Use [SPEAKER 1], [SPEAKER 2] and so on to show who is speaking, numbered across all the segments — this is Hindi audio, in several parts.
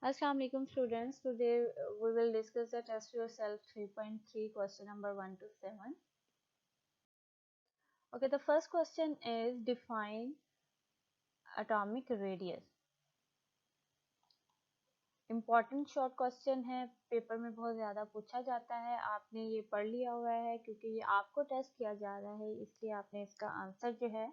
[SPEAKER 1] Assalamu alaikum students. Today we will discuss the test yourself 3.3 question number 1 to 7. Okay, the first question is define atomic radius. Important short question है, पेपर में बहुत ज़्यादा पूछा जाता है। आपने ये पढ़ लिया हुआ है क्योंकि ये आपको टेस्ट किया जा रहा है, इसलिए आपने इसका आंसर जो है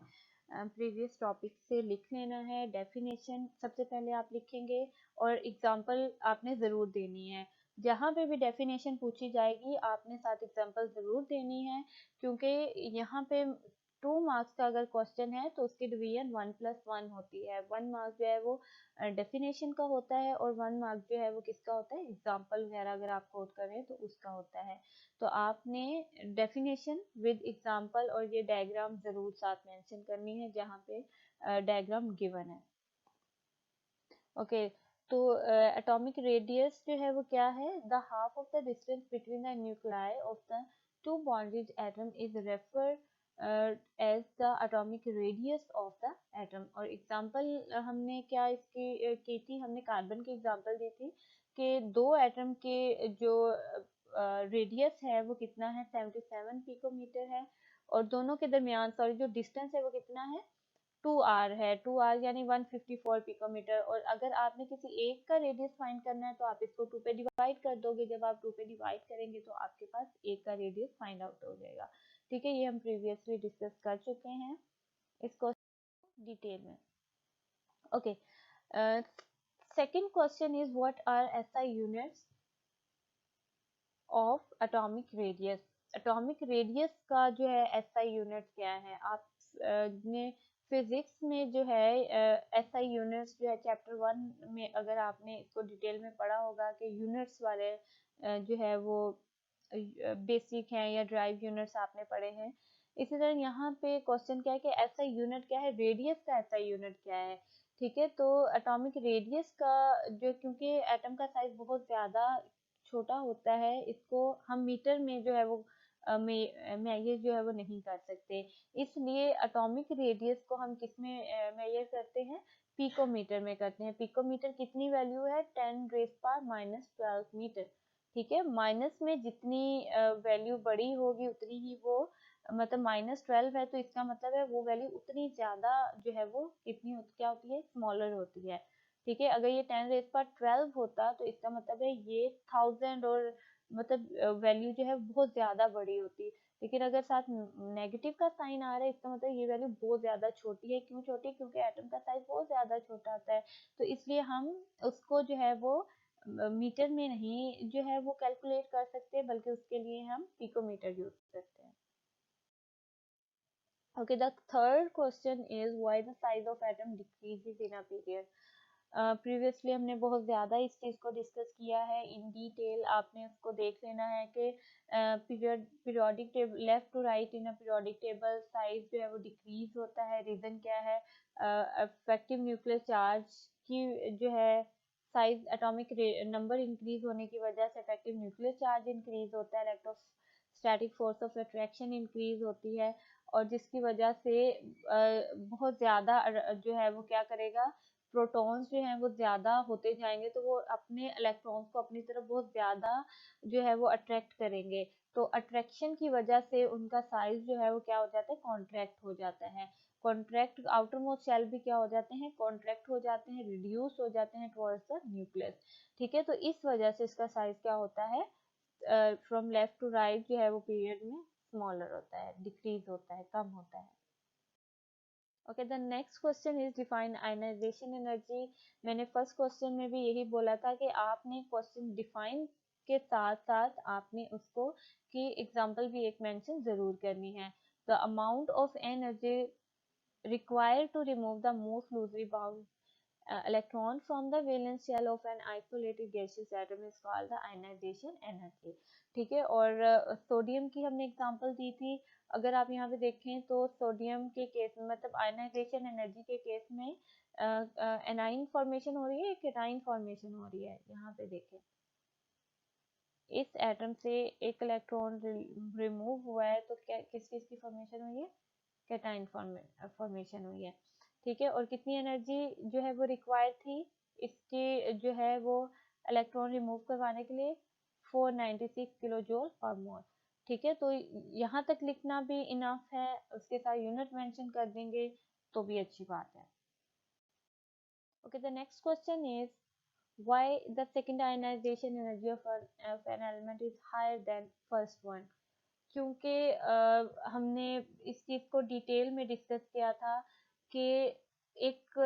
[SPEAKER 1] प्रीवियस टॉपिक से लिख लेना है। डेफिनेशन सबसे पहले आप लिखेंगे और एग्जांपल आपने ज़रूर देनी है। जहाँ पे भी डेफिनेशन पूछी जाएगी आपने साथ एग्जांपल ज़रूर देनी है, क्योंकि यहाँ पे 2 मार्क्स का अगर क्वेश्चन है तो उसकी डिवीजन 1+1 होती है। 1 मार्क्स जो है वो डेफिनेशन का होता है और 1 मार्क जो है वो किसका होता है, एग्जाम्पल वगैरह अगर आप कोड करें तो उसका होता है। तो आपने डेफिनेशन विद एग्जाम्पल और ये डायग्राम जरूर साथ मेंशन करनी है जहाँ पे डायग्राम गिवन है। ओके, तो एटॉमिक रेडियस जो है वो क्या है, the half of the distance between the nuclei of the two bonded atom is refer as the atomic radius of the atom. और एग्जांपल हमने क्या इसकी की थी, हमने कार्बन की एग्जांपल दी थी कि दो एटम के जो रेडियस है वो कितना है, 77 पिकोमीटर है, और दोनों के दरमियान सॉरी जो डिस्टेंस है वो कितना है, 2r है। 2r यानी 154 पिकोमीटर। और अगर आपने किसी एक का रेडियस फाइंड करना है तो आप इसको 2 पे डिवाइड कर दोगे। जब आप 2 पे डिवाइड करेंगे तो आपके पास एक का रेडियस फाइंड आउट हो जाएगा। ठीक है, ये हम प्रीवियसली डिस्कस कर चुके हैं इसको डिटेल में। Okay, second question is what are SI units of atomic radius. Atomic radius का जो है एसआई यूनिट क्या है, आप ने फिजिक्स में जो है एसआई यूनिट्स जो है चैप्टर 1 में अगर आपने इसको डिटेल में पढ़ा होगा कि यूनिट्स वाले जो है वो बेसिक हैं या ड्राइव यूनिट्स आपने पढ़े हैं। इसी तरह यहाँ पे क्वेश्चन क्या है कि एसआई यूनिट क्या है, रेडियस का एसआई यूनिट क्या है। ठीक है, तो एटॉमिक रेडियस का जो, क्योंकि एटम का साइज बहुत ज़्यादा छोटा होता है, इसको हम मीटर में जो है वो मेजर जो है वो नहीं कर सकते, इसलिए एटॉमिक रेडियस को हम किस में मेजर करते हैं, पिकोमीटर में करते हैं। पिकोमीटर कितनी वैल्यू है, 10⁻⁻12 मीटर। ठीक है, माइनस में जितनी वैल्यू बड़ी होगी उतनी ही वो, मतलब -12 है तो इसका मतलब है वो वैल्यू उतनी ज्यादा जो है वो कितनी होती, क्या होती है, स्मॉलर होती है। ठीक है, अगर ये 10⁻12 होता तो इसका मतलब है ये 1000 और मतलब वैल्यू जो है बहुत ज्यादा बड़ी होती। लेकिन अगर साथ नेगेटिव का साइन आ रहा है इसका मतलब ये वैल्यू बहुत ज्यादा छोटी है। क्यों छोटी, क्योंकि एटम का साइज बहुत ज्यादा छोटा होता है, तो इसलिए हम उसको जो है वो मीटर में नहीं जो है वो कैलकुलेट कर सकते, बल्कि उसके लिए हम पिकोमीटर यूज करते हैं। Okay, the third question is why the size of atom decreases in a period. Previously हमने बहुत ज़्यादा इस चीज़ को डिस्कस किया है इन डिटेल, आपने उसको देख लेना है कि periodic table left to right in a periodic table size जो है वो डिक्रीज होता है। रीज़न क्या है, इफेक्टिव न्यूक्लियर चार्ज की जो है साइज, एटॉमिक नंबर इंक्रीज होने की वजह से इफेक्टिव न्यूक्लियर चार्ज इंक्रीज होता है, electrostatic force of attraction increase होती है, और जिसकी वजह से बहुत ज़्यादा जो है वो क्या करेगा, प्रोटॉन्स जो हैं वो ज़्यादा होते जाएंगे तो वो अपने इलेक्ट्रॉन्स को अपनी तरफ बहुत ज़्यादा जो है वो अट्रैक्ट करेंगे। तो अट्रैक्शन की वजह से उनका साइज जो है वो क्या हो जाता है, कॉन्ट्रैक्ट हो जाता है। कॉन्ट्रैक्ट आउटर मोस्ट शेल भी क्या हो जाते हैं, कॉन्ट्रैक्ट हो जाते हैं, रिड्यूस हो जाते हैं टुवर्ड्स द न्यूक्लियस। ठीक है, तो इस वजह से इसका साइज क्या होता है, फ्रॉम लेफ्ट टू राइट जो है वो पीरियड में स्मॉलर होता है, डिक्रीज होता है, कम होता है। Okay, the next question is define ionization energy. मैंने फर्स्ट क्वेश्चन में भी यही बोला था कि आपने क्वेश्चन डिफाइन के साथ साथ आपने उसको की एग्जांपल भी एक मेंशन जरूर करनी है। The amount of energy required to remove the most loosely bound electron from the valence shell of an isolated gaseous atom is called the ionization energy। ठीक है, और सोडियम की हमने एग्जांपल दी थी। अगर आप यहाँ पे देखें तो सोडियम के केस में मतलब आयनाइजेशन एनर्जी के केस में एनाइन फॉर्मेशन हो रही है, केटाइन फॉर्मेशन हो रही है। यहाँ पे देखें, इस एटम से एक इलेक्ट्रॉन रिमूव हुआ है तो क्या किस चीज की फॉर्मेशन हुई है, कैटाइन फॉर्मेशन हुई है। ठीक है, और कितनी एनर्जी जो है वो रिक्वायर्ड थी, इसके जो है वो इलेक्ट्रॉन रिमूव करवाने के लिए 496 किलो जूल पर मोल। ठीक है, तो यहाँ तक लिखना भी इनफ है, उसके साथ यूनिट मेंशन कर देंगे तो भी अच्छी बात है। Okay, the next question is why the second ionization energy of an element is higher than first one। क्योंकि हमने इस चीज को डिटेल में डिस्कस किया था कि एक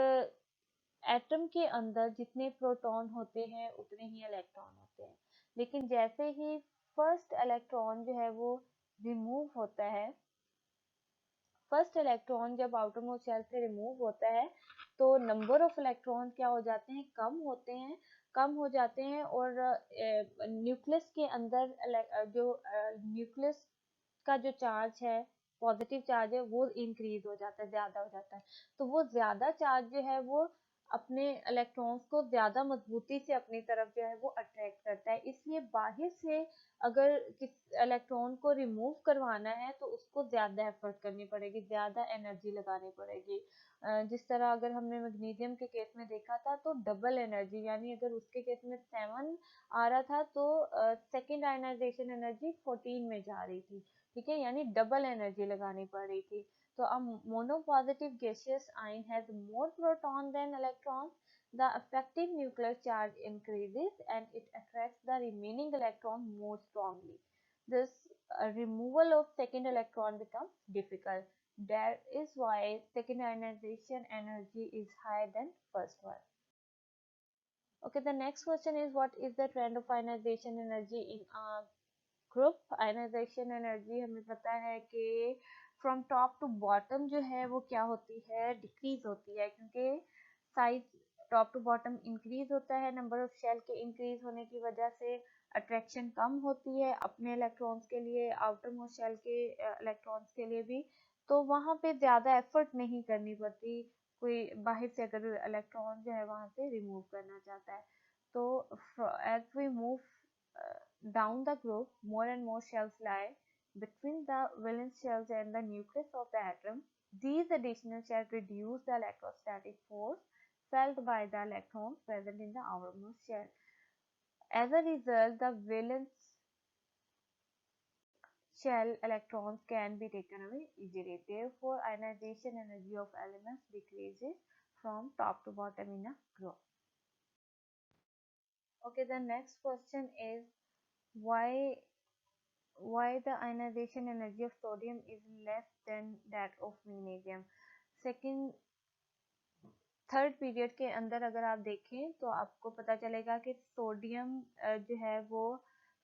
[SPEAKER 1] एटम के अंदर जितने प्रोटॉन होते हैं उतने ही इलेक्ट्रॉन होते हैं, लेकिन जैसे ही फर्स्ट इलेक्ट्रॉन जो है वो रिमूव होता है, फर्स्ट इलेक्ट्रॉन जब आउटर मोस्ट शेल से रिमूव होता है तो नंबर ऑफ इलेक्ट्रॉन क्या हो जाते हैं, कम हो जाते हैं और न्यूक्लियस के अंदर जो न्यूक्लियस का जो चार्ज है, पॉजिटिव चार्ज है, वो इंक्रीज हो जाता है, ज्यादा हो जाता है। तो वो ज्यादा चार्ज जो है वो अपने इलेक्ट्रॉन्स को ज्यादा मजबूती से अपनी तरफ जो है वो अट्रैक्ट करता है। इसलिए बाहर से अगर किस इलेक्ट्रॉन को रिमूव करवाना है तो उसको ज्यादा एफर्ट करनी पड़ेगी, ज्यादा एनर्जी लगानी पड़ेगी। जिस तरह अगर हमने मैग्नीशियम के केस में देखा था तो डबल एनर्जी, यानी अगर उसके केस में 7 आ रहा था तो सेकेंड आयनाइजेशन एनर्जी 14 में जा रही थी। ठीक है, यानी डबल एनर्जी लगानी पड़ रही थी। तो a monopositive gaseous ion has more proton than electrons. The effective nuclear charge increases and it attracts the remaining electron more strongly. This removal of second electron becomes difficult. That is why second ionization energy is higher than first one. Okay, the next question is what is the trend of ionization energy in a group? Ionization energy हमें पता है कि फ्रॉम टॉप टू बॉटम जो है वो क्या होती है, डिक्रीज होती है, क्योंकि size top to bottom increase होता है, नंबर ऑफ शेल के इंक्रीज होने की वजह से अट्रैक्शन कम होती है अपने इलेक्ट्रॉन्स के लिए, आउटर मोस्ट शेल के इलेक्ट्रॉन्स के लिए भी। तो वहाँ पे ज़्यादा एफर्ट नहीं करनी पड़ती, कोई बाहर से अगर इलेक्ट्रॉन जो है वहाँ से रिमूव करना चाहता है। तो as we move down the group, more and more shells lie between the valence shells and the nucleus of the atom. These additional shells reduce the electrostatic force felt by the electrons present in the outermost shell. As a result, the valence shell electrons can be taken away easily. Therefore, ionization energy of elements decreases from top to bottom in a group. Okay, the next question is why the ionization energy of sodium is less than that of magnesium। Second third period के अंदर अगर आप देखें तो आपको पता चलेगा कि सोडियम जो है वो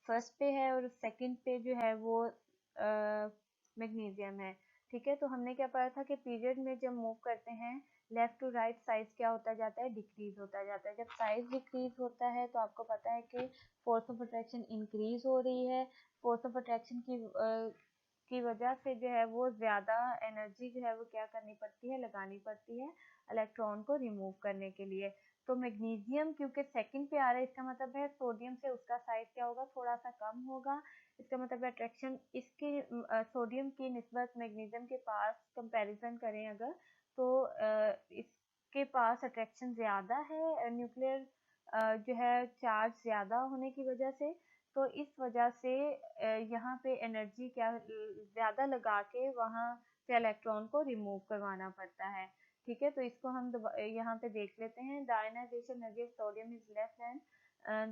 [SPEAKER 1] फर्स्ट पे है और सेकंड पे जो है वो मैग्नीशियम है। ठीक है, तो हमने क्या पढ़ा था कि पीरियड में जब मूव करते हैं लेफ्ट टू राइट साइज क्या होता जाता है, डिक्रीज होता जाता है। जब साइज डिक्रीज होता है तो आपको पता है कि फोर्स ऑफ अट्रैक्शन इंक्रीज हो रही है। फोर्स ऑफ अट्रैक्शन की वजह से जो है वो ज़्यादा एनर्जी जो है वो क्या करनी पड़ती है, लगानी पड़ती है इलेक्ट्रॉन को रिमूव करने के लिए। तो मैग्नीशियम क्योंकि सेकंड पे आ रहा है, इसका मतलब है सोडियम से उसका साइज क्या होगा, थोड़ा सा कम होगा। इसका मतलब अट्रैक्शन इसके सोडियम की निस्बत मैग्नीशियम के पास कंपैरिजन करें अगर, तो इसके पास अट्रैक्शन ज़्यादा है, न्यूक्लियर जो है चार्ज ज़्यादा होने की वजह से। तो इस वजह से यहाँ पे एनर्जी क्या ज़्यादा लगा के वहाँ से इलेक्ट्रॉन को रिमूव करवाना पड़ता है। ठीक है, तो इसको हम यहाँ पे देख लेते हैं। The ionization energy of sodium is less than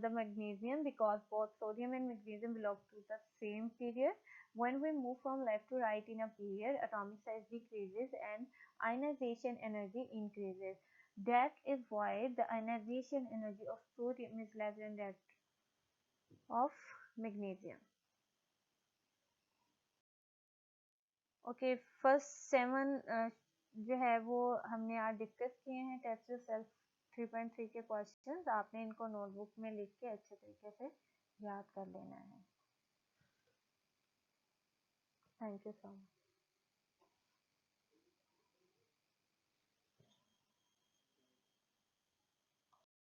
[SPEAKER 1] the magnesium because both sodium and magnesium belong to the same period. When we move from left to right in a period, atomic size decreases and ionization energy increases. That is why the ionization energy of sodium is less than that of magnesium. Okay, first 7 जो है वो हमने आज डिस्कस किए हैं टेस्ट योरसेल्फ 3.3 के क्वेश्चंस। आपने इनको नोटबुक में लिख के अच्छे तरीके से याद कर लेना है। Thank you so much.